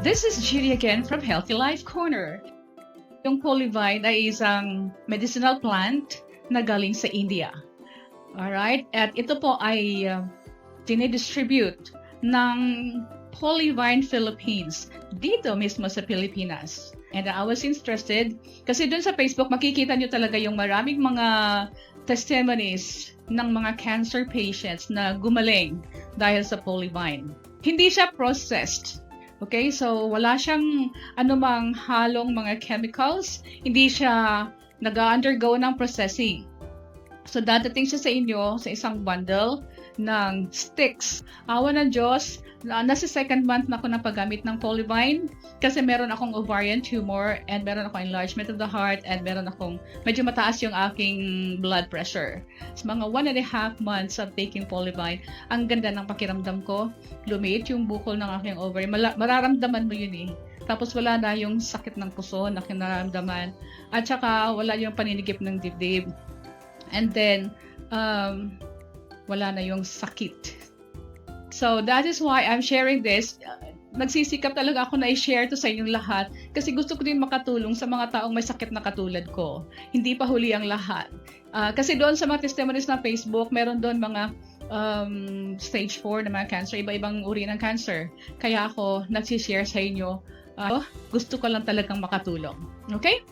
This is Judy again from Healthy Life Corner. Yung Polyvine ay isang medicinal plant na galing sa India. Alright? At ito po ay dinidistribute ng Polyvine Philippines dito mismo sa Pilipinas. And I was interested kasi dun sa Facebook makikita nyo talaga yung maraming mga testimonies ng mga cancer patients na gumaling dahil sa Polyvine. Hindi siya processed. Okay, so wala siyang anumang halong mga chemicals, hindi siya nag-undergo ng processing. So dadating siya sa inyo sa isang bundle ng sticks. Awa ng Diyos, nasa second month na ako ng paggamit ng Polyvine kasi meron akong ovarian tumor and meron akong enlargement of the heart and meron akong medyo mataas yung aking blood pressure. Sa mga 1.5 months of taking Polyvine, ang ganda ng pakiramdam ko. Lumiit yung bukol ng aking ovary. Mararamdaman mo yun eh. Tapos wala na yung sakit ng puso na kinaramdaman. At saka wala yung paninigip ng dibdib. And then, wala na yung sakit. So, that is why I'm sharing this. Nagsisikap talaga ako na i-share to sa inyong lahat kasi gusto ko din makatulong sa mga taong may sakit na katulad ko. Hindi pa huli ang lahat. Kasi doon sa mga testimonies na Facebook, meron doon mga stage 4 na mga cancer, iba-ibang uri ng cancer. Kaya ako nagsishare sa inyo. Gusto ko lang talagang makatulong. Okay?